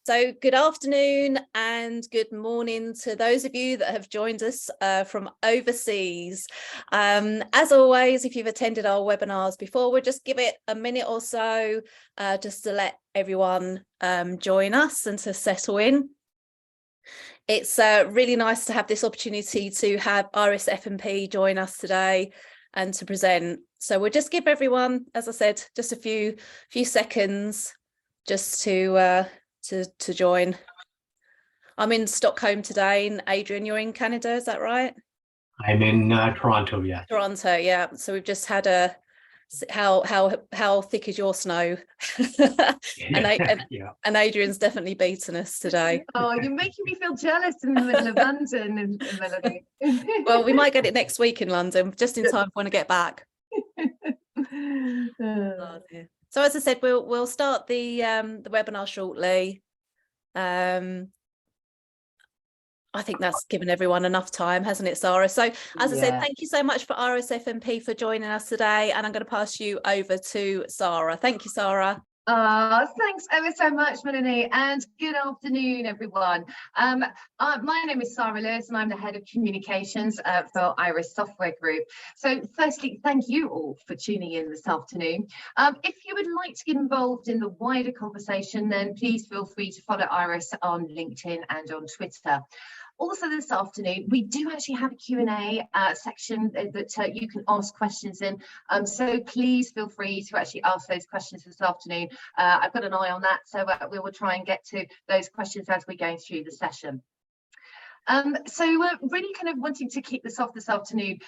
So good afternoon and good morning to those of you that have joined us from overseas. As always, if you've attended our webinars before, we'll just give it a minute or so just to let everyone join us and to settle in. It's really nice to have this opportunity to have Iris F&P join us today and to present. So we'll just give everyone, as I said, just a few seconds just to join. I'm in Stockholm today, and Adrian, you're in Canada, is that right? I'm in Toronto, yeah. Toronto, yeah. So we've just had a how thick is your snow? and Adrian's definitely beaten us today. Oh, you're making me feel jealous in the middle of London, Melody. Well, we might get it next week in London, just in time when I get back. Oh, dear. So as I said, we'll start the webinar shortly. I think that's given everyone enough time, hasn't it, Sarah? So as I said, thank you so much for Iris F&P for joining us today, and I'm going to pass you over to Sarah. Thank you, Sarah. Thanks ever so much, Melanie, and good afternoon, everyone. My name is Sarah Lewis, and I'm the Head of Communications for Iris Software Group. So firstly, thank you all for tuning in this afternoon. If you would like to get involved in the wider conversation, then please feel free to follow Iris on LinkedIn and on Twitter. Also this afternoon, we do actually have a Q&A section that you can ask questions in. So please feel free to actually ask those questions this afternoon. I've got an eye on that, so we will try and get to those questions as we're going through the session. So we're really kind of wanting to kick this off this afternoon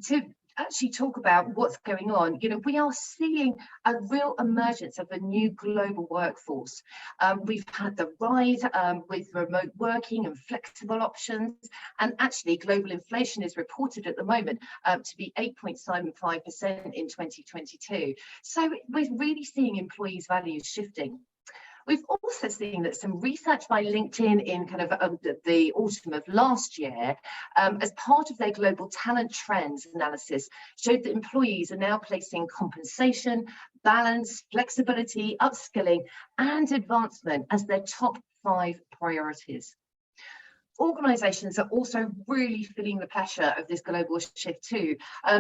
to actually talk about what's going on. You know, we are seeing a real emergence of a new global workforce. We've had the rise with remote working and flexible options, and actually global inflation is reported at the moment to be 8.75% in 2022. So we're really seeing employees' values shifting. We've also seen that some research by LinkedIn in kind of the autumn of last year, as part of their global talent trends analysis, showed that employees are now placing compensation, balance, flexibility, upskilling, and advancement as their top 5 priorities. Organisations are also really feeling the pressure of this global shift too.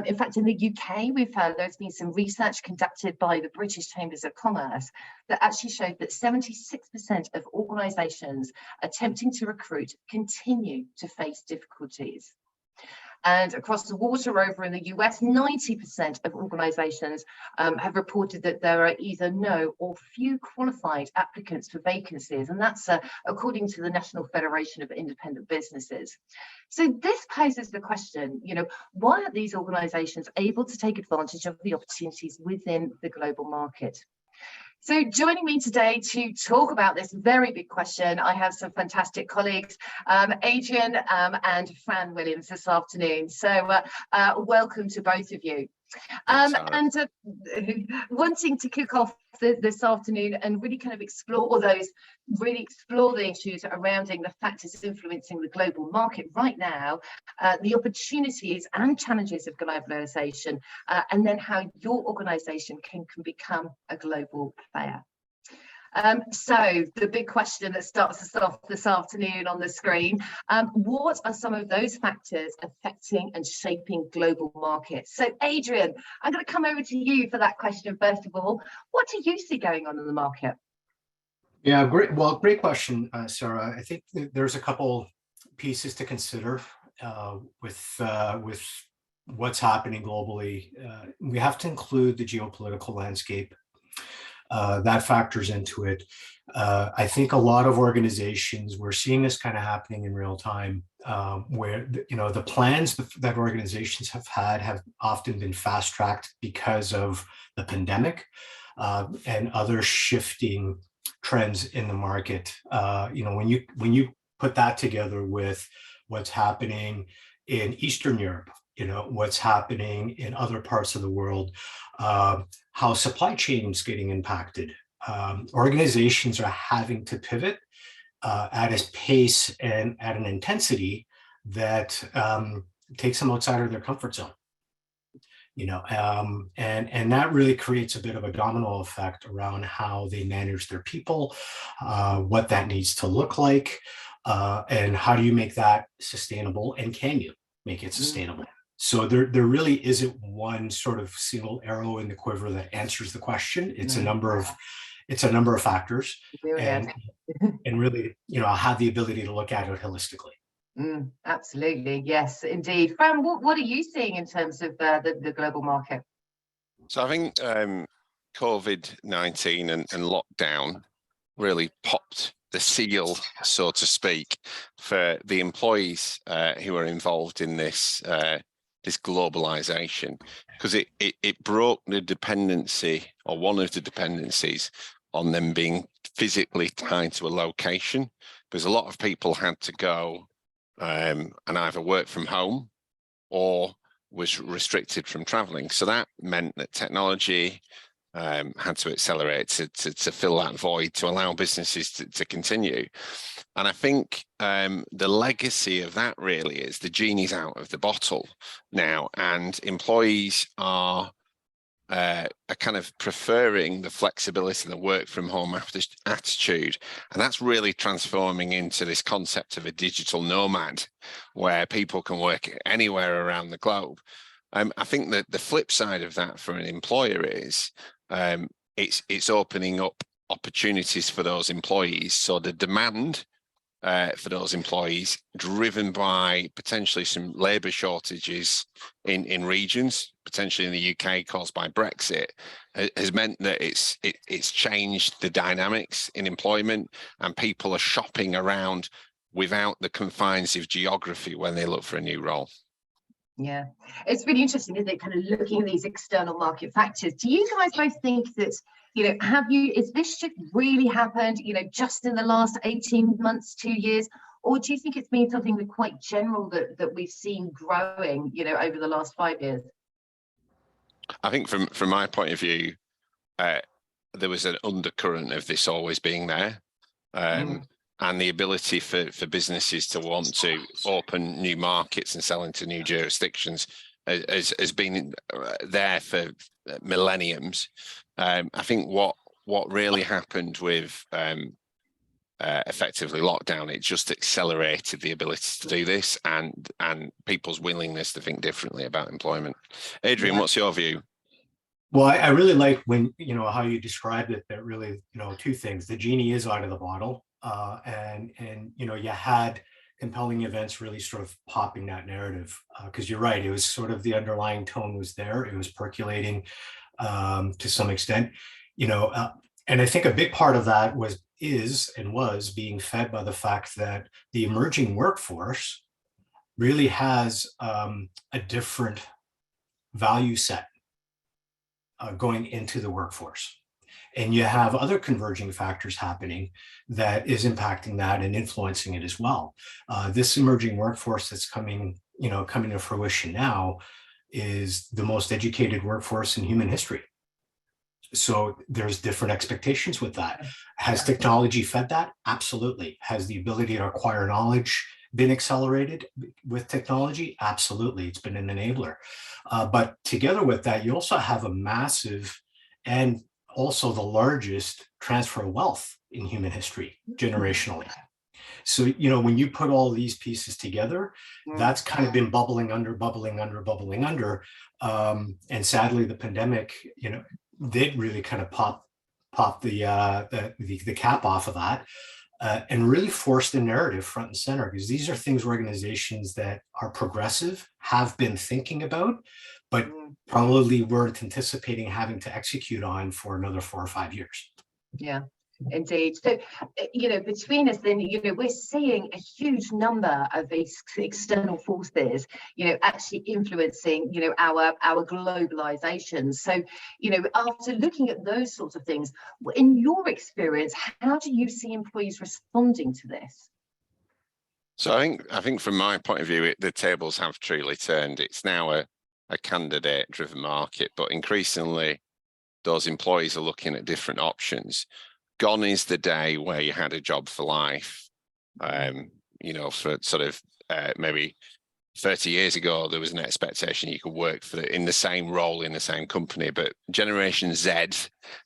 In fact, in the UK, we've heard there's been some research conducted by the British Chambers of Commerce that actually showed that 76% of organisations attempting to recruit continue to face difficulties. And across the water over in the US, 90% of organisations have reported that there are either no or few qualified applicants for vacancies. And that's according to the National Federation of Independent Businesses. So this poses the question, you know, why are these organisations able to take advantage of the opportunities within the global market? So joining me today to talk about this very big question, I have some fantastic colleagues, Adrian and Fran Williams this afternoon. So welcome to both of you. Wanting to kick off this afternoon and really kind of explore the issues surrounding the factors influencing the global market right now, the opportunities and challenges of globalisation, and then how your organisation can become a global player. So the big question that starts us off this afternoon on the screen, what are some of those factors affecting and shaping global markets? So Adrian, I'm going to come over to you for that question first of all. What do you see going on in the market? Yeah, great question, Sarah. I think there's a couple pieces to consider with what's happening globally. We have to include the geopolitical landscape. That factors into it. I think a lot of organizations, we're seeing this kind of happening in real time, where the plans that organizations have had have often been fast-tracked because of the pandemic and other shifting trends in the market. When you put that together with what's happening in Eastern Europe, what's happening in other parts of the world, how supply chains getting impacted. Organizations are having to pivot at a pace and at an intensity that takes them outside of their comfort zone. and that really creates a bit of a domino effect around how they manage their people, what that needs to look like, and how do you make that sustainable, and can you make it sustainable? So there really isn't one sort of single arrow in the quiver that answers the question. It's a number of factors, and really, have the ability to look at it holistically. Absolutely, yes, indeed. Fran, what are you seeing in terms of the global market? So I think COVID-19 and lockdown really popped the seal, so to speak, for the employees who are involved in this this globalization, because it broke the dependency, or one of the dependencies, on them being physically tied to a location, because a lot of people had to go and either work from home or was restricted from traveling. So that meant that technology had to accelerate to fill that void, to allow businesses to continue. And I think the legacy of that really is the genie's out of the bottle now, and employees are kind of preferring the flexibility and the work from home attitude. And that's really transforming into this concept of a digital nomad, where people can work anywhere around the globe. I think that the flip side of that for an employer is it's opening up opportunities for those employees. So the demand for those employees, driven by potentially some labour shortages in regions, potentially in the UK caused by Brexit, has meant that it's changed the dynamics in employment, and people are shopping around without the confines of geography when they look for a new role. Yeah, it's really interesting, isn't it? Kind of looking at these external market factors. Do you guys both think that, is this shift really happened, just in the last 18 months, 2 years? Or do you think it's been something that quite general that we've seen growing, over the last 5 years? I think from my point of view, there was an undercurrent of this always being there. And the ability for businesses to want to open new markets and sell into new jurisdictions has been there for millenniums. I think what really happened with effectively lockdown, it just accelerated the ability to do this, and people's willingness to think differently about employment. Adrian, what's your view? Well, I really like when, how you described it, that really, two things. The genie is out of the bottle. And you had compelling events really sort of popping that narrative, because you're right, it was sort of the underlying tone was there, it was percolating to some extent, and I think a big part of that was being fed by the fact that the emerging workforce really has a different value set going into the workforce. And you have other converging factors happening that is impacting that and influencing it as well. This emerging workforce that's coming to fruition now is the most educated workforce in human history. So there's different expectations with that. Has technology fed that? Absolutely. Has the ability to acquire knowledge been accelerated with technology? Absolutely. It's been an enabler. But together with that, you also have a massive and also the largest transfer of wealth in human history generationally. So, when you put all these pieces together, that's kind of been bubbling under. And sadly, the pandemic, did really kind of pop the cap off of that, and really force the narrative front and center, because these are things organizations that are progressive have been thinking about, but probably weren't anticipating having to execute on for another 4 or 5 years. Yeah, indeed. So, between us then, we're seeing a huge number of these external forces, actually influencing, our globalization. So, after looking at those sorts of things, in your experience, how do you see employees responding to this? So I think from my point of view, the tables have truly turned. It's now a candidate-driven market, but increasingly those employees are looking at different options. Gone is the day where you had a job for life, for sort of maybe 30 years ago, there was an expectation you could work in the same role in the same company, but Generation Z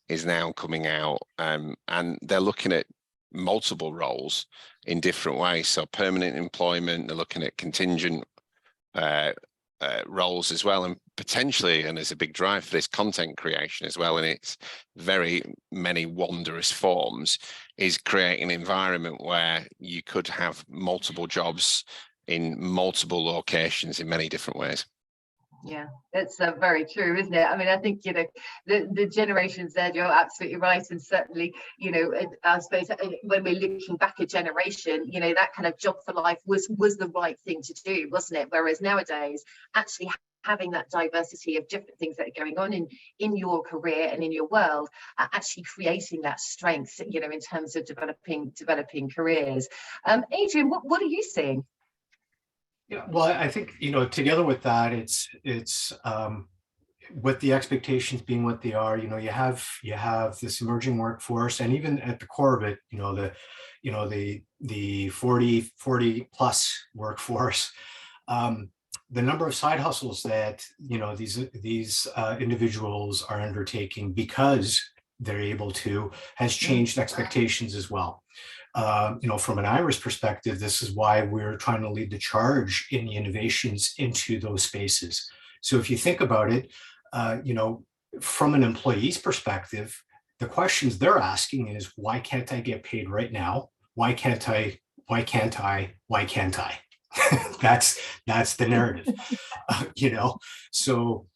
is now coming out, and they're looking at multiple roles in different ways. So permanent employment, they're looking at contingent roles as well, and potentially, and there's a big drive for this content creation as well, in its very many wondrous forms, is creating an environment where you could have multiple jobs in multiple locations in many different ways. Yeah, it's very true, isn't it? I mean, I think, the Generation Z, you're absolutely right. And certainly, I suppose when we're looking back a generation, that kind of job for life was the right thing to do, wasn't it? Whereas nowadays, actually having that diversity of different things that are going on in your career and in your world, actually creating that strength, in terms of developing careers. Adrian, what are you seeing? Yeah, well, I think, together with that, it's with the expectations being what they are, you have this emerging workforce, and even at the core of it, the 40 plus workforce, the number of side hustles that these individuals are undertaking because they're able to has changed expectations as well. From an IRIS perspective, this is why we're trying to lead the charge in the innovations into those spaces. So if you think about it, from an employee's perspective, the questions they're asking is, why can't I get paid right now? Why can't I? Why can't I? Why can't I? that's the narrative, So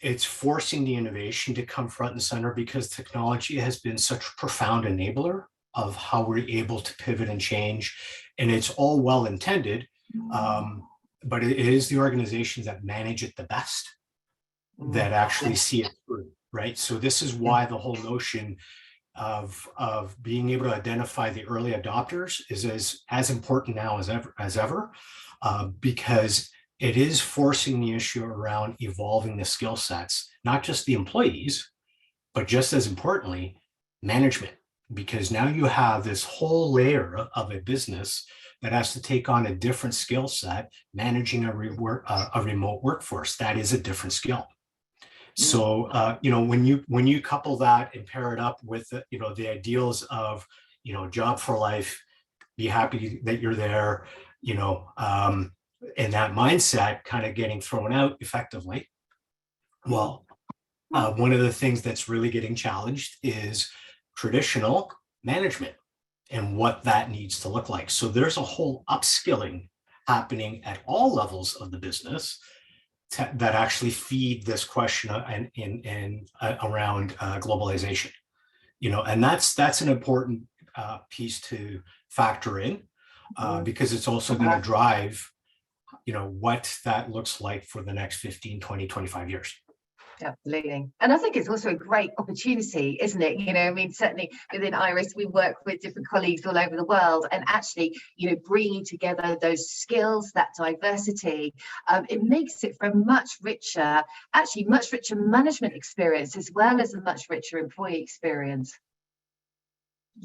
it's forcing the innovation to come front and center, because technology has been such a profound enabler of how we're able to pivot and change. And it's all well intended, but it is the organizations that manage it the best that actually see it through, right? So this is why the whole notion of being able to identify the early adopters is as important now as ever, because it is forcing the issue around evolving the skill sets, not just the employees, but just as importantly, management. Because now you have this whole layer of a business that has to take on a different skill set, managing a remote workforce. That is a different skill. So, when you couple that and pair it up with, the ideals of, job for life, be happy that you're there, and that mindset kind of getting thrown out effectively. Well, one of the things that's really getting challenged is traditional management and what that needs to look like. So there's a whole upskilling happening at all levels of the business that actually feed this question around globalization, and that's an important piece to factor in, because it's also going to drive, what that looks like for the next 15, 20, 25 years. Absolutely. And I think it's also a great opportunity, isn't it? I mean, certainly within IRIS, we work with different colleagues all over the world, and actually, bringing together those skills, that diversity, it makes it for a much richer management experience, as well as a much richer employee experience.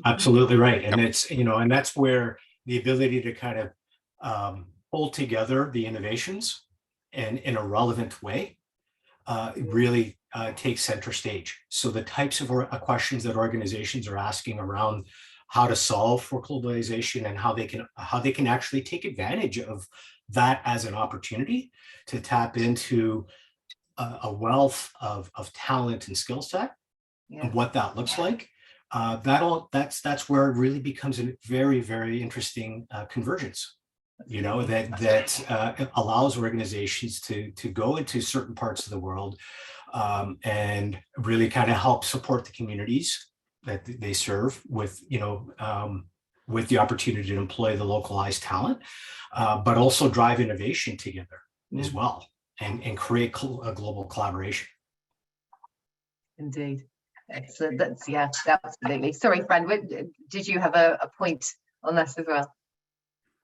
Absolutely right. And it's, and that's where the ability to kind of pull together the innovations and in a relevant way really takes center stage. So the types of questions that organizations are asking around how to solve for globalization and how they can actually take advantage of that as an opportunity to tap into a wealth of talent and skill set, and what that looks like. That's where it really becomes a very, very interesting convergence. That allows organizations to go into certain parts of the world and really kind of help support the communities that they serve with the opportunity to employ the localized talent, but also drive innovation together as well, and create a global collaboration. Indeed. Excellent. Absolutely. Sorry, Fran, did you have a point on this as well?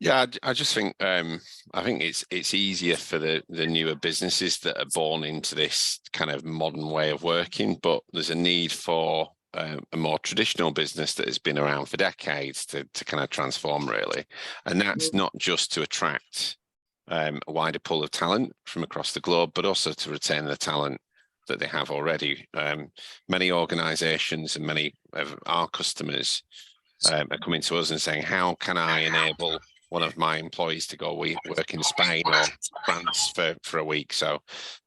Yeah, I just think I think it's easier for the newer businesses that are born into this kind of modern way of working, but there's a need for a more traditional business that has been around for decades to kind of transform, really. And that's not just to attract a wider pool of talent from across the globe, but also to retain the talent that they have already. Many organisations and many of our customers are coming to us and saying, how can I enable one of my employees to go work in Spain or France for a week? So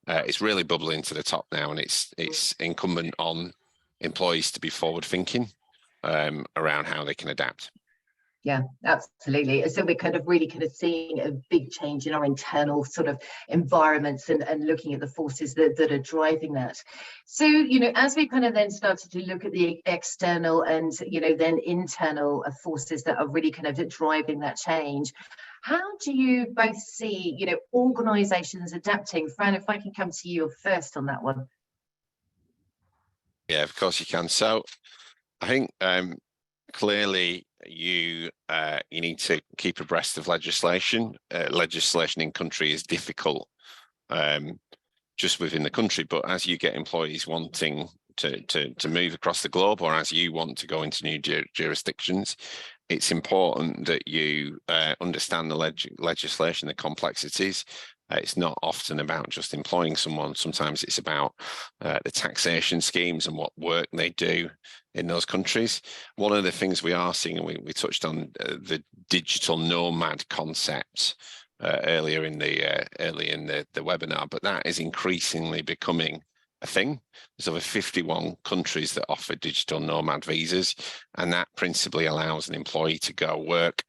it's really bubbling to the top now, and it's incumbent on employees to be forward thinking around how they can adapt. Yeah, absolutely. So we're kind of really kind of seeing a big change in our internal sort of environments and looking at the forces that are driving that. So, you know, as we kind of then started to look at the external and, you know, then internal forces that are really kind of driving that change, how do you both see, you know, organisations adapting? Fran, if I can come to you first on that one. Yeah, of course you can. So I think clearly you need to keep abreast of legislation. Legislation in country is difficult just within the country, but as you get employees wanting to move across the globe, or as you want to go into new jurisdictions, it's important that you understand the legislation, the complexities. It's not often about just employing someone. Sometimes it's about the taxation schemes and what work they do in those countries. One of the things we are seeing, and we touched on the digital nomad concept earlier in the webinar, but that is increasingly becoming a thing. There's over 51 countries that offer digital nomad visas, and that principally allows an employee to go work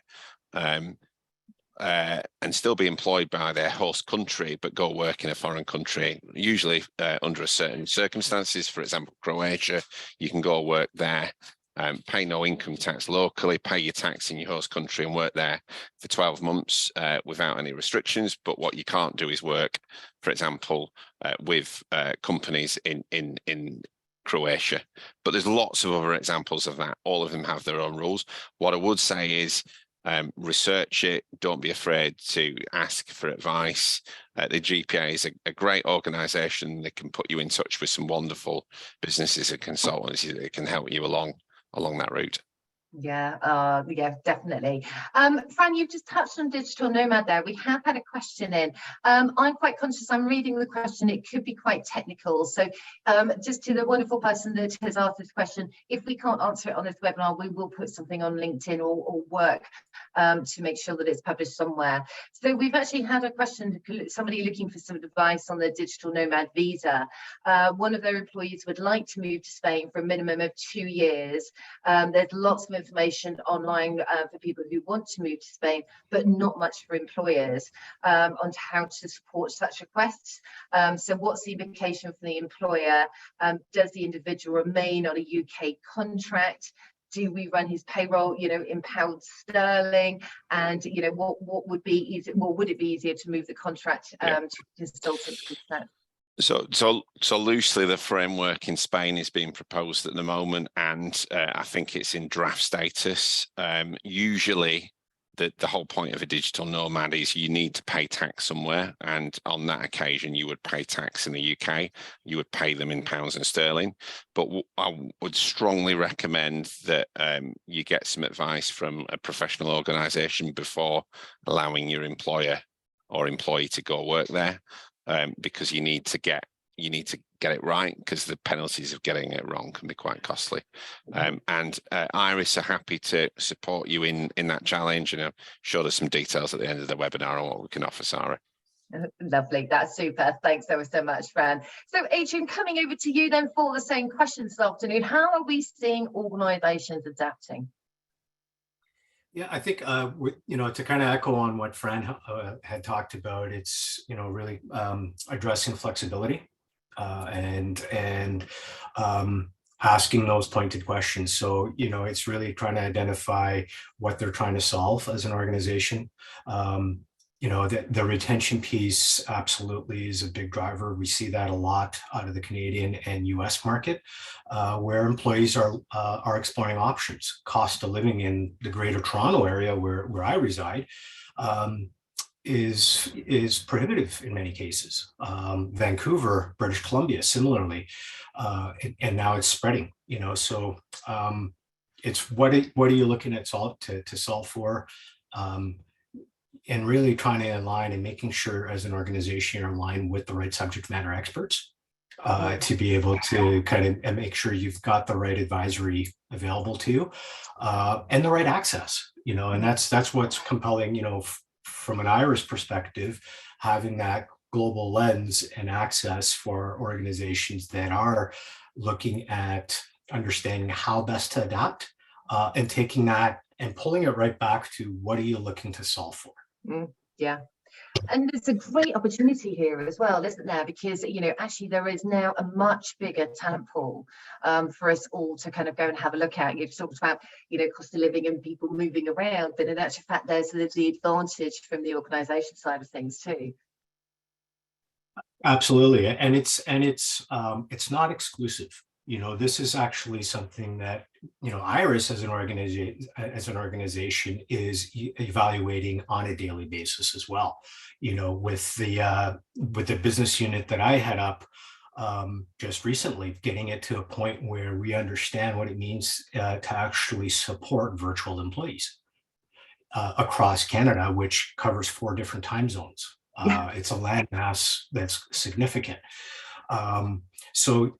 and still be employed by their host country, but go work in a foreign country, usually under a certain circumstances. For example, Croatia, you can go work there, pay no income tax locally, pay your tax in your host country and work there for 12 months without any restrictions. But what you can't do is work, for example, with companies in Croatia. But there's lots of other examples of that. All of them have their own rules. What I would say is, research it. Don't be afraid to ask for advice. The GPA is a great organisation. They can put you in touch with some wonderful businesses and consultancies that can help you along that route. Yeah, yeah, definitely. Fran, you've just touched on digital nomad there. We have had a question in. I'm quite conscious, I'm reading the question, it could be quite technical. So just to the wonderful person that has asked this question, if we can't answer it on this webinar, we will put something on LinkedIn or work to make sure that it's published somewhere. So we've actually had a question, somebody looking for some advice on the digital nomad visa. One of their employees would like to move to Spain for a minimum of 2 years. There's lots of information online for people who want to move to Spain, but not much for employers on how to support such requests. So what's the implication for the employer? Does the individual remain on a UK contract? Do we run his payroll, you know, in pounds sterling? And, you know, what would be easy? Well, would it be easier to move the contract to consultant? So loosely, the framework in Spain is being proposed at the moment, and I think it's in draft status. Usually, the whole point of a digital nomad is you need to pay tax somewhere, and on that occasion, you would pay tax in the UK. You would pay them in pounds and sterling. But I would strongly recommend that you get some advice from a professional organisation before allowing your employer or employee to go work there. Because you need to get it right, because the penalties of getting it wrong can be quite costly. And Iris are happy to support you in that challenge, and I'll show us some details at the end of the webinar on what we can offer, Sarah. Lovely, that's super. Thanks so much, Fran. So Adrian, coming over to you then for the same question this afternoon. How are we seeing organisations adapting? Yeah, I think, you know, to kind of echo on what Fran had talked about, it's, you know, really addressing flexibility and asking those pointed questions. So, you know, it's really trying to identify what they're trying to solve as an organization. You know, the retention piece absolutely is a big driver. We see that a lot out of the Canadian and US market, where employees are exploring options. Cost of living in the Greater Toronto area where I reside is prohibitive in many cases. Vancouver, British Columbia, similarly, and now it's spreading. You know, so it's what are you looking at to solve for? and really trying to align and making sure as an organization you're aligned with the right subject matter experts to be able to kind of make sure you've got the right advisory available to you and the right access, and that's what's compelling, from an IRIS perspective, having that global lens and access for organizations that are looking at understanding how best to adapt and taking that and pulling it right back to what are you looking to solve for? Yeah. And there's a great opportunity here as well, isn't there? Because, actually there is now a much bigger talent pool for us all to kind of go and have a look at. You've talked about, cost of living and people moving around, but in actual fact, there's the advantage from the organisation side of things too. Absolutely, and it's not exclusive. This is actually something that IRIS as an organization is evaluating on a daily basis as well. With the business unit that I head up just recently, getting it to a point where we understand what it means to actually support virtual employees across Canada, which covers 4 different time zones. It's a landmass that's significant. So,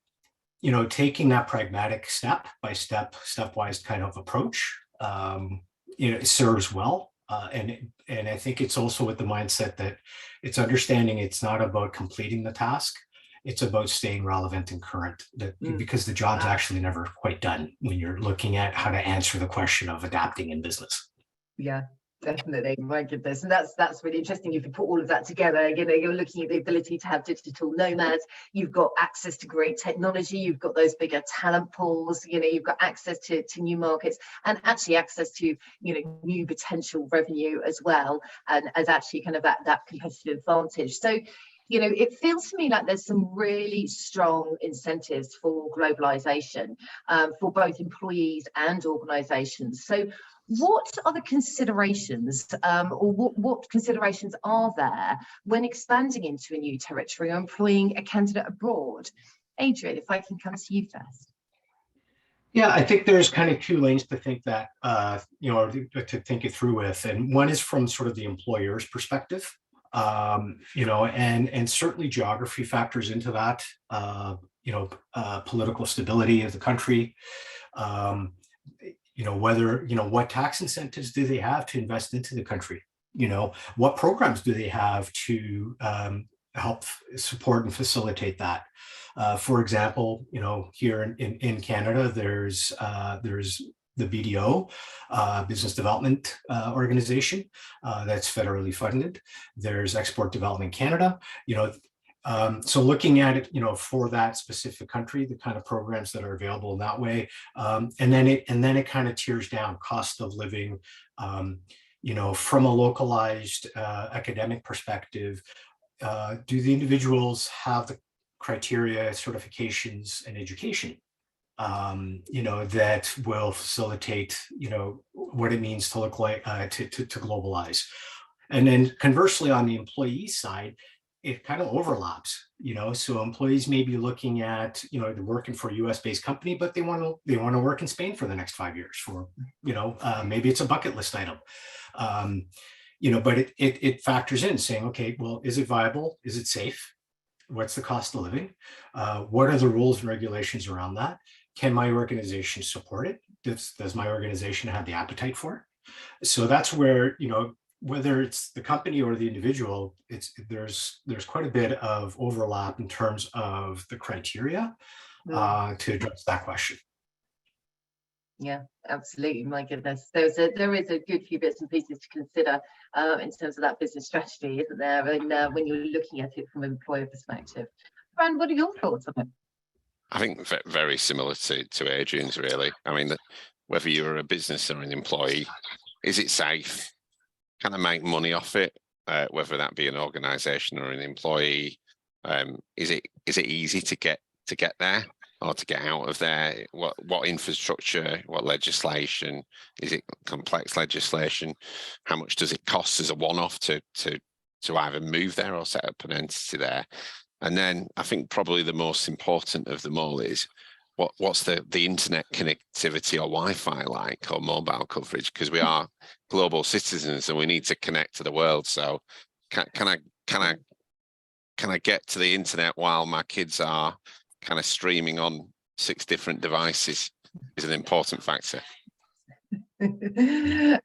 taking that pragmatic stepwise kind of approach, it serves well. And I think it's also with the mindset that it's understanding it's not about completing the task. It's about staying relevant and current, because the job's actually never quite done when you're looking at how to answer the question of adapting in business. Yeah. Definitely, my goodness, and that's really interesting. If you put all of that together, you're looking at the ability to have digital nomads. You've got access to great technology. You've got those bigger talent pools. You've got access to new markets, and actually access to new potential revenue as well, and as actually kind of that competitive advantage. So, it feels to me like there's some really strong incentives for globalization for both employees and organizations. So what are the considerations or what considerations are there when expanding into a new territory or employing a candidate abroad? Adrian, if I can come to you first. Yeah, I think there's kind of 2 lanes to think that, to think it through with. And one is from sort of the employer's perspective, and certainly geography factors into that, political stability of the country, whether, what tax incentives do they have to invest into the country? What programs do they have to help support and facilitate that? For example, here in Canada, there's the BDO, Business Development Organization, that's federally funded. There's Export Development Canada. So looking at it, for that specific country, the kind of programs that are available in that way, and then it kind of tiers down cost of living, from a localized academic perspective. Do the individuals have the criteria, certifications, and education, that will facilitate, what it means to look like to globalize? And then conversely, on the employee side, it kind of overlaps, so employees may be looking at, they're working for a US based company, but they want to work in Spain for the next 5 years for, maybe it's a bucket list item. But it factors in saying, okay, well, is it viable? Is it safe? What's the cost of living? What are the rules and regulations around that? Can my organization support it? Does my organization have the appetite for it? So that's where, whether it's the company or the individual, there's quite a bit of overlap in terms of the criteria to address that question. Yeah, absolutely. My goodness, there is a good few bits and pieces to consider in terms of that business strategy, isn't there? And when you're looking at it from an employer perspective. Fran, what are your thoughts on it? I think very similar to Adrian's, really. I mean, whether you're a business or an employee, is it safe? Can I make money off it? Whether that be an organisation or an employee, is it easy to get there or to get out of there? What infrastructure? What legislation? Is it complex legislation? How much does it cost as a one-off to either move there or set up an entity there? And then I think probably the most important of them all is, what's the internet connectivity or Wi-Fi like, or mobile coverage, because we are global citizens and we need to connect to the world. So can I get to the internet while my kids are kind of streaming on 6 different devices is an important factor.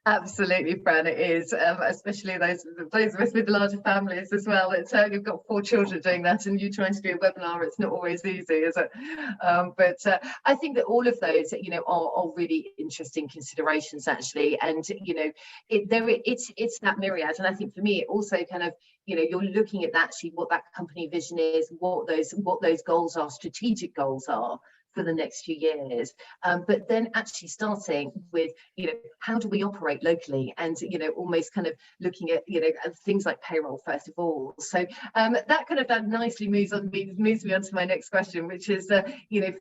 Absolutely, Fran, it is, especially those of us with larger families as well. It's you've got 4 children doing that, and you trying to do a webinar. It's not always easy, is it? But I think that all of those, are really interesting considerations, actually. And it's that myriad. And I think for me, it also kind of, you're looking at actually what that company vision is, what those goals are, strategic goals are for the next few years, but then actually starting with, how do we operate locally, and almost kind of looking at things like payroll first of all. So that kind of nicely moves me on to my next question, which is for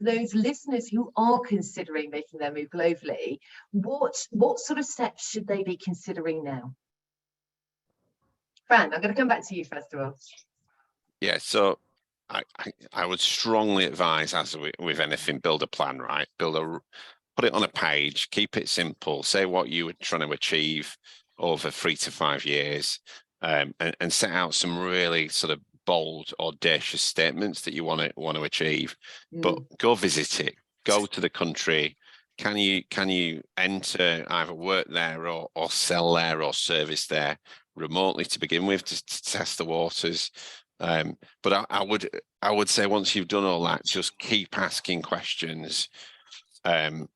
those listeners who are considering making their move globally, what sort of steps should they be considering now? Fran, I'm going to come back to you first of all. Yeah, so I would strongly advise, as with anything, build a plan, right? Put it on a page, keep it simple, say what you were trying to achieve over 3 to 5 years, and set out some really sort of bold, audacious statements that you want to achieve. But go visit it, go to the country. Can you enter, either work there or sell there or service there remotely to begin with, to test the waters? But I would say, once you've done all that, just keep asking questions, and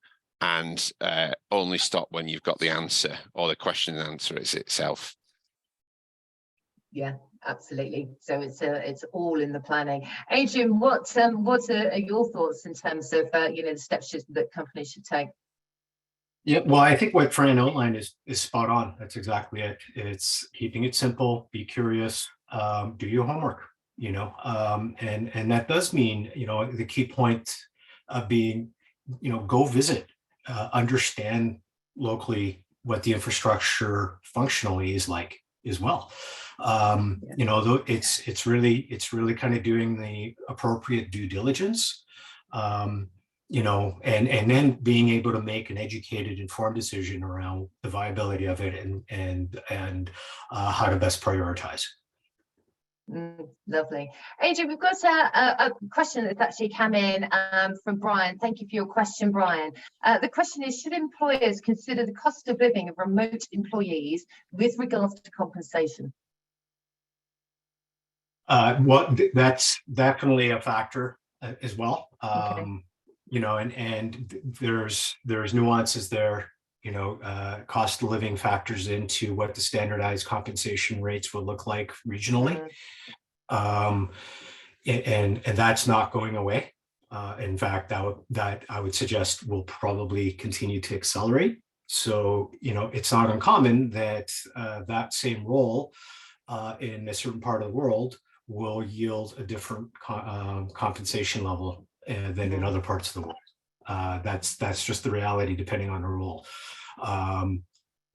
only stop when you've got the answer, or the question and answer is itself. Yeah, absolutely. So it's all in the planning. Adrian, what are your thoughts in terms of the steps that companies should take? Yeah, well, I think what Fran outlined is spot on. That's exactly it. It's keeping it simple, be curious, do your homework, and that does mean, the key point being, go visit, understand locally what the infrastructure functionally is like as well. It's really kind of doing the appropriate due diligence, and then being able to make an educated, informed decision around the viability of it and how to best prioritize. Lovely. Adrian, we've got a question that's actually come in from Brian. Thank you for your question, Brian. The question is, should employers consider the cost of living of remote employees with regards to compensation? Well, that's definitely a factor as well. Okay. And there's nuances there. Cost of living factors into what the standardized compensation rates will look like regionally. And that's not going away. In fact, that I would suggest will probably continue to accelerate. So, it's not uncommon that that same role in a certain part of the world will yield a different compensation level than in other parts of the world. That's just the reality, depending on the role. And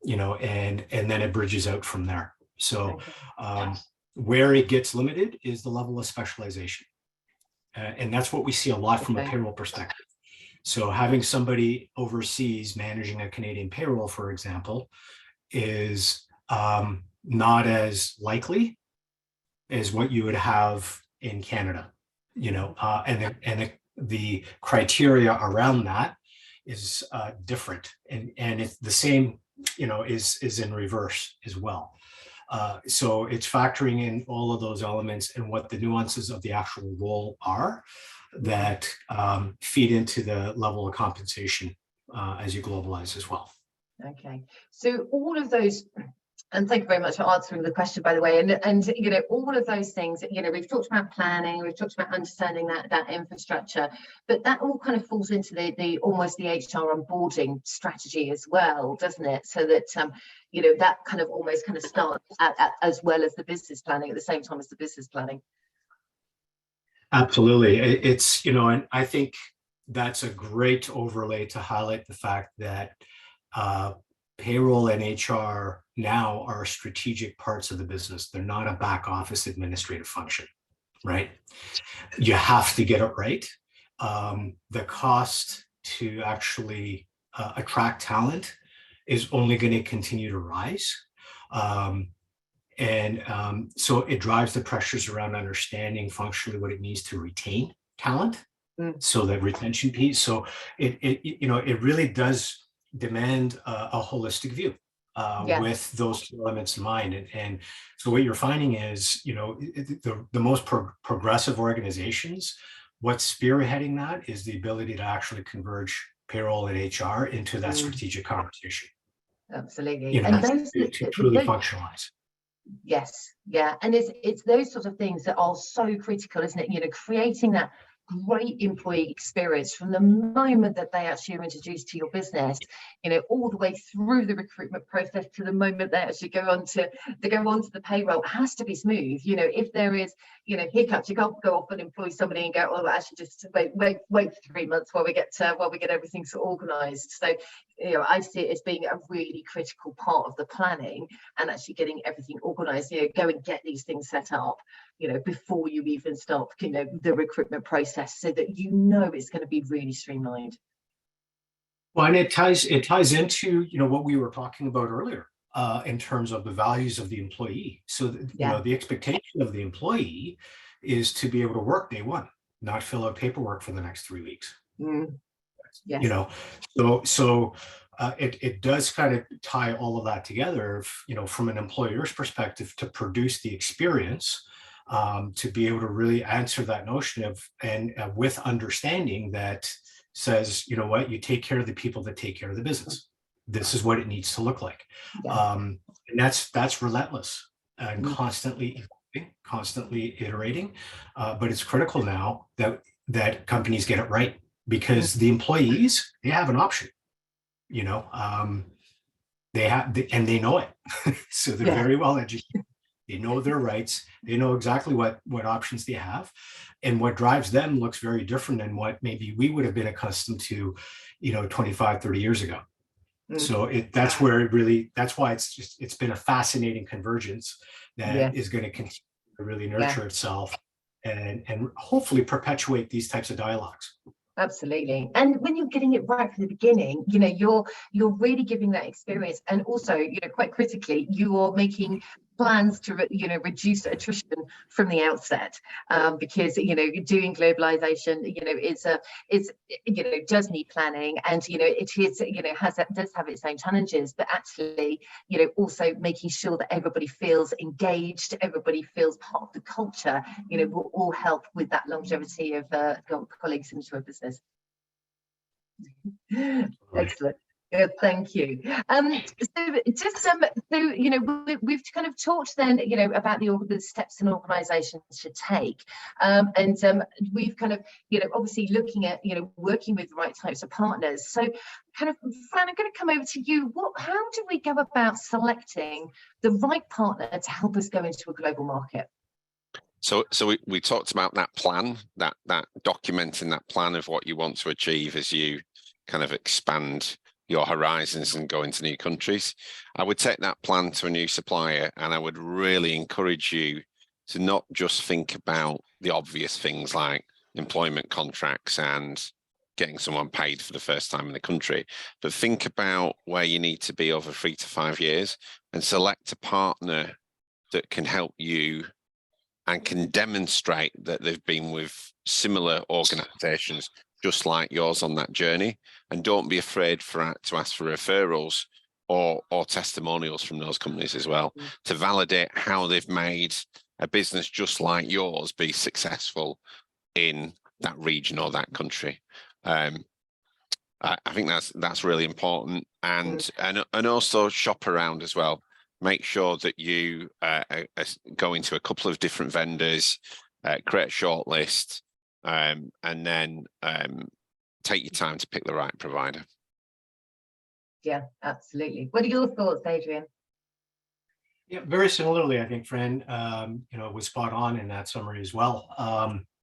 then it bridges out from there. So where it gets limited is the level of specialization. And that's what we see a lot from a payroll perspective. So having somebody overseas managing a Canadian payroll, for example, is not as likely as what you would have in Canada, and the criteria around that is different, and it's the same, is in reverse as well. So it's factoring in all of those elements and what the nuances of the actual role are that feed into the level of compensation as you globalize as well. Okay, so all of those, and thank you very much for answering the question, by the way, and all of those things, we've talked about planning, we've talked about understanding that infrastructure, but that all kind of falls into the almost the HR onboarding strategy as well, doesn't it? So that that kind of almost kind of starts as well as the business planning, at the same time as the business planning. Absolutely. It's, and I think that's a great overlay to highlight the fact that payroll and HR now are strategic parts of the business. They're not a back office administrative function, right? You have to get it right. the cost to actually attract talent is only going to continue to rise. So it drives the pressures around understanding functionally what it means to retain talent. So that retention piece. So it really does demand a holistic view with those two elements in mind. And so what you're finding is, the most progressive organizations, what's spearheading that is the ability to actually converge payroll and HR into that strategic conversation. Absolutely. And those to truly functionalize. Yes, yeah, and it's those sort of things that are so critical, isn't it? Creating that great employee experience from the moment that they actually are introduced to your business, all the way through the recruitment process to the moment they actually go onto the payroll. It has to be smooth. If there is hiccups, you can't go off and employ somebody and go, oh, actually just wait 3 months while we get everything sort of organized. So I see it as being a really critical part of the planning and actually getting everything organized. Go and get these things set up before you even start the recruitment process, so that it's going to be really streamlined. Well, and it ties into what we were talking about earlier in terms of the values of the employee. So the expectation of the employee is to be able to work day one, not fill out paperwork for the next 3 weeks. Yes. So it does kind of tie all of that together, from an employer's perspective, to produce the experience, to be able to really answer that notion of, and with understanding that says, you take care of the people that take care of the business. This is what it needs to look like. And that's relentless and constantly evolving, constantly iterating. But it's critical now that companies get it right, because the employees, they have an option, they have, and they know it. So they're very well educated. They know their rights. They know exactly what options they have, and what drives them looks very different than what maybe we would have been accustomed to, 25, 30 years ago. So that's where that's why it's been a fascinating convergence that is going to continue to really nurture itself and hopefully perpetuate these types of dialogues. Absolutely. And when you're getting it right from the beginning, you're really giving that experience. And also, quite critically, you are making plans to reduce attrition from the outset, because doing globalization does need planning, and it is does have its own challenges, but actually also making sure that everybody feels engaged, everybody feels part of the culture, will all help with that longevity of colleagues into a business. Excellent. Thank you. We've kind of talked then, about the steps an organisation should take, and we've kind of, obviously looking at, working with the right types of partners. So, kind of, Fran, I'm going to come over to you. How do we go about selecting the right partner to help us go into a global market? So we talked about that plan, that documenting that plan of what you want to achieve as you kind of expand your horizons and go into new countries. I would take that plan to a new supplier, and I would really encourage you to not just think about the obvious things like employment contracts and getting someone paid for the first time in the country, but think about where you need to be over 3 to 5 years and select a partner that can help you and can demonstrate that they've been with similar organizations just like yours on that journey. And don't be afraid to ask for referrals or testimonials from those companies as well, to validate how they've made a business just like yours be successful in that region or that country. I think that's really important, and also shop around as well. Make sure that you go into a couple of different vendors, create a short list, and then take your time to pick the right provider. Yeah, absolutely. What are your thoughts, Adrian? Yeah, very similarly, I think Fran, was spot on in that summary as well.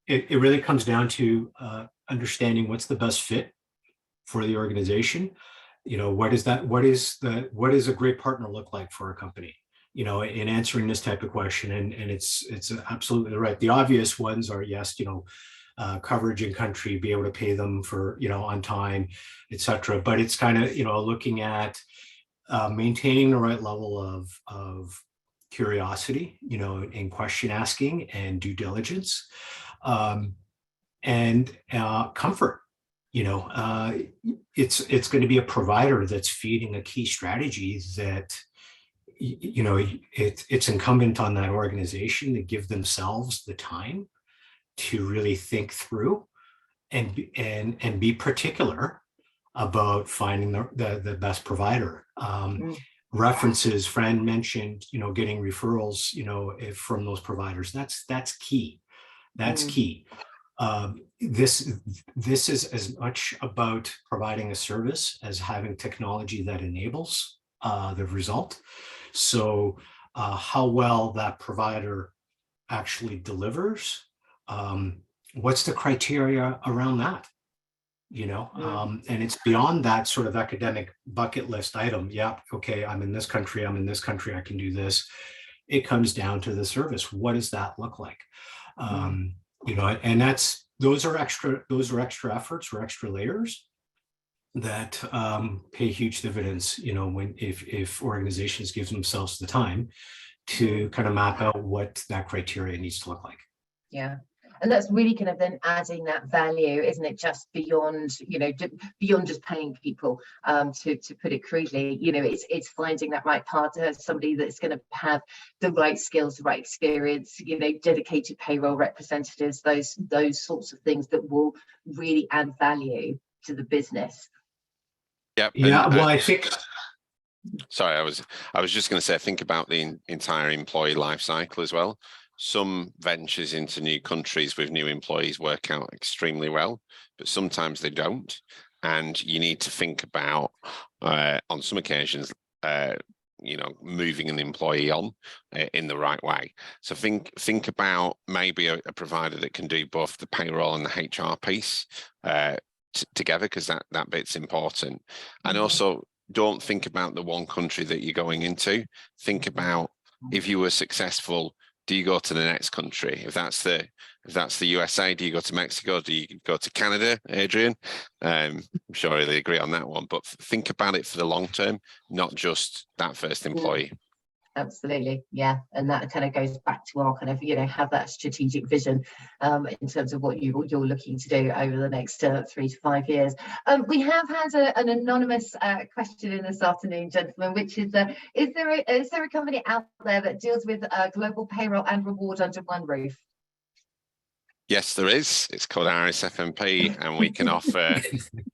It really comes down to understanding what's the best fit for the organization. What does a great partner look like for a company? In answering this type of question, and it's absolutely right. The obvious ones are, yes, coverage in country, be able to pay them for, on time, etc. But it's kind of, looking at maintaining the right level of curiosity, in question asking and due diligence, and comfort. It's going to be a provider that's feeding a key strategy that, it's incumbent on that organization to give themselves the time to really think through and be particular about finding the best provider. References, Fran mentioned, getting referrals, from those providers. That's key. That's key. This is as much about providing a service as having technology that enables the result. So how well that provider actually delivers, what's the criteria around that? And it's beyond that sort of academic bucket list item. Yeah, okay, I'm in this country, I can do this. It comes down to the service. What does that look like? And those are extra efforts or extra layers that pay huge dividends, if organizations give themselves the time to kind of map out what that criteria needs to look like. Yeah. And that's really kind of then adding that value, isn't it? Just beyond, beyond just paying people, to put it crudely, it's finding that right partner, somebody that's going to have the right skills, the right experience, dedicated payroll representatives, those sorts of things that will really add value to the business. Yep. Yeah. Well, I think. Sorry, I was just going to say, think about the entire employee life cycle as well. Some ventures into new countries with new employees work out extremely well, but sometimes they don't. And you need to think about, on some occasions, moving an employee on in the right way. So think about maybe a provider that can do both the payroll and the HR piece together, because that bit's important. And also, don't think about the one country that you're going into. Think about, if you were successful, do you go to the next country? If that's the USA, do you go to Mexico? Do you go to Canada, Adrian? I'm sure you'll agree on that one. But think about it for the long term, not just that first employee. Absolutely, yeah, and that kind of goes back to our kind of have that strategic vision in terms of what you're looking to do over the next 3 to 5 years. We have had an anonymous question in this afternoon, gentlemen, which is there a company out there that deals with global payroll and reward under one roof? Yes, there is. It's called Iris FMP, and we can offer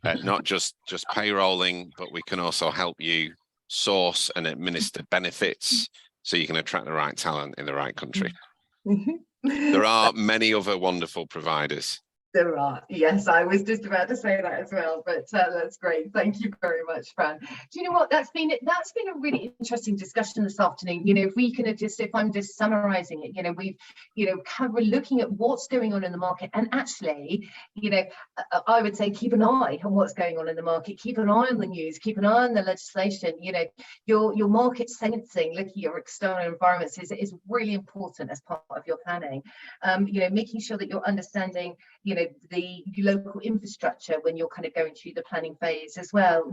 not just payrolling, but we can also help you source and administer benefits so you can attract the right talent in the right country. There are many other wonderful providers. There are, yes, I was just about to say that as well, but that's great. Thank you very much, Fran. Do you know what, that's been a really interesting discussion this afternoon. If we can if I'm just summarizing it, we've we're looking at what's going on in the market, and actually I would say keep an eye on what's going on in the market, keep an eye on the news, keep an eye on the legislation. Your market sensing, looking at your external environments is really important as part of your planning. Making sure that you're understanding the local infrastructure when you're kind of going through the planning phase as well.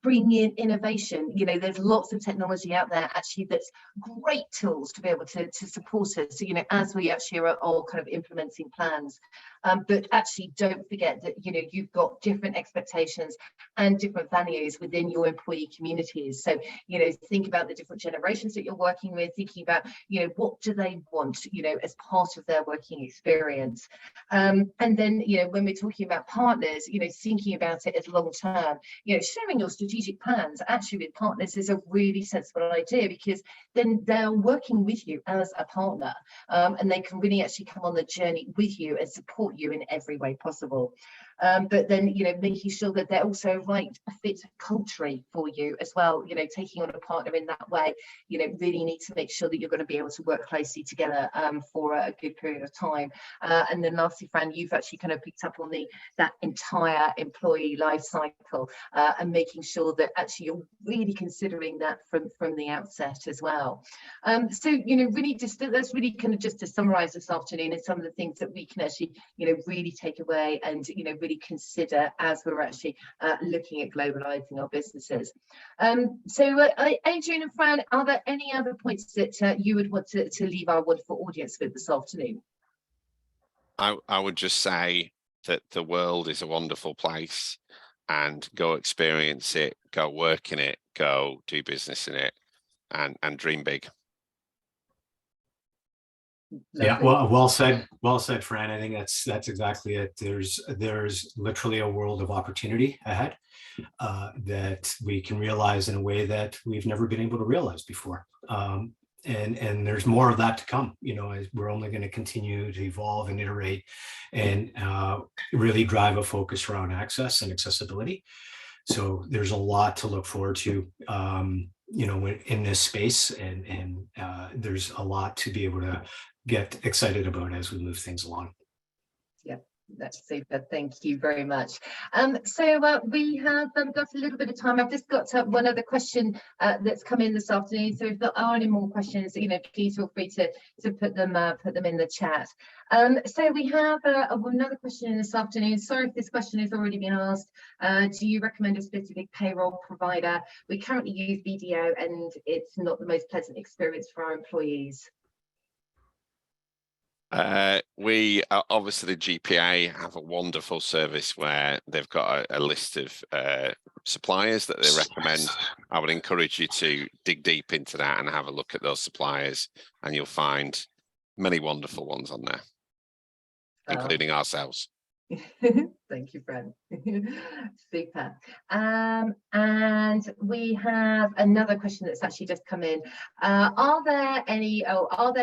Bringing in innovation. There's lots of technology out there actually that's great tools to be able to support us, as we actually are all kind of implementing plans. But actually don't forget that you've got different expectations and different values within your employee communities. So think about the different generations that you're working with, thinking about what do they want as part of their working experience. And then when we're talking about partners, thinking about it as long term, sharing your strategic plans actually with partners is a really sensible idea, because then they're working with you as a partner, and they can really actually come on the journey with you and support you in every way possible. but then, you know, making sure that they're also right a fit culturally for you as well. You know, taking on a partner in that way, you know, really need to make sure that you're going to be able to work closely together for a good period of time. And then lastly, Fran, you've actually kind of picked up on that entire employee life cycle and making sure that actually you're really considering that from the outset as well. So, you know, really just that's really kind of just to summarize this afternoon and some of the things that we can actually, you know, really take away and, you know, really consider as we're actually looking at globalizing our businesses. So Adrian and Fran, are there any other points that you would want to leave our wonderful audience with this afternoon? I would just say that the world is a wonderful place, and go experience it, go work in it, go do business in it, and dream big. Yeah, well said, Fran. I think that's exactly it. There's literally a world of opportunity ahead that we can realize in a way that we've never been able to realize before. And there's more of that to come. You know, as we're only going to continue to evolve and iterate and really drive a focus around access and accessibility. So there's a lot to look forward to, you know, in this space, and there's a lot to be able to get excited about as we move things along. Yeah, that's super. Thank you very much. So we have got a little bit of time. I've just got one other question that's come in this afternoon. So if there are any more questions, you know, please feel free to put them in the chat. So we have another question this afternoon. Sorry if this question has already been asked. Do you recommend a specific payroll provider? We currently use BDO, and it's not the most pleasant experience for our employees. We obviously, the GPA have a wonderful service where they've got a list of suppliers that they recommend. I would encourage you to dig deep into that and have a look at those suppliers, and you'll find many wonderful ones on there, including ourselves. Thank you, Fran. Super. And we have another question that's actually just come in. Are there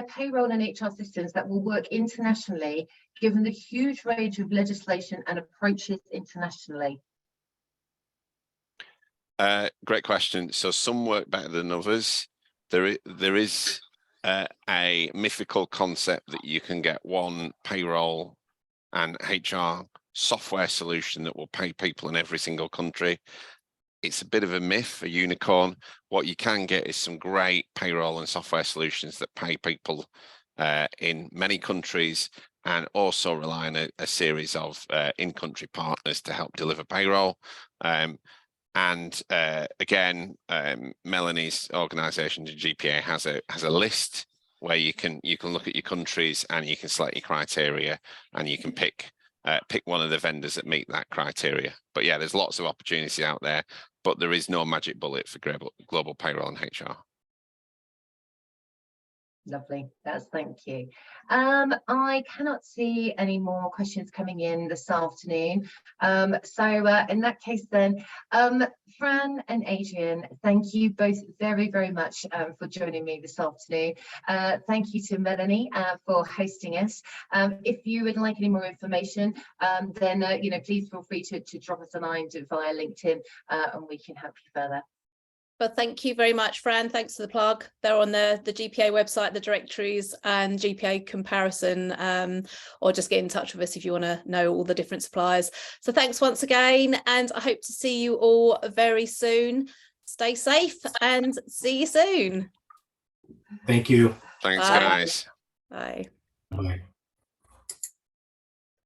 payroll and HR systems that will work internationally, given the huge range of legislation and approaches internationally? Great question. So some work better than others. There is a mythical concept that you can get one payroll and HR software solution that will pay people in every single country. It's a bit of a myth, a unicorn. What you can get is some great payroll and software solutions that pay people in many countries, and also rely on a series of in-country partners to help deliver payroll. Again, Melanie's organisation, the GPA, has a list where you can look at your countries and you can select your criteria, and you can pick one of the vendors that meet that criteria. But yeah, there's lots of opportunity out there, but there is no magic bullet for global payroll and HR. Lovely, thank you. I cannot see any more questions coming in this afternoon. So in that case then, Fran and Adrian, thank you both very, very much for joining me this afternoon. Thank you to Melanie for hosting us. If you would like any more information, then you know, please feel free to drop us a line via LinkedIn, and we can help you further. But thank you very much, Fran. Thanks for the plug. They're on the GPA website, the directories and GPA comparison, or just get in touch with us if you want to know all the different suppliers. So thanks once again, and I hope to see you all very soon. Stay safe and see you soon. Thank you. Thanks, Bye. guys. Bye. Bye.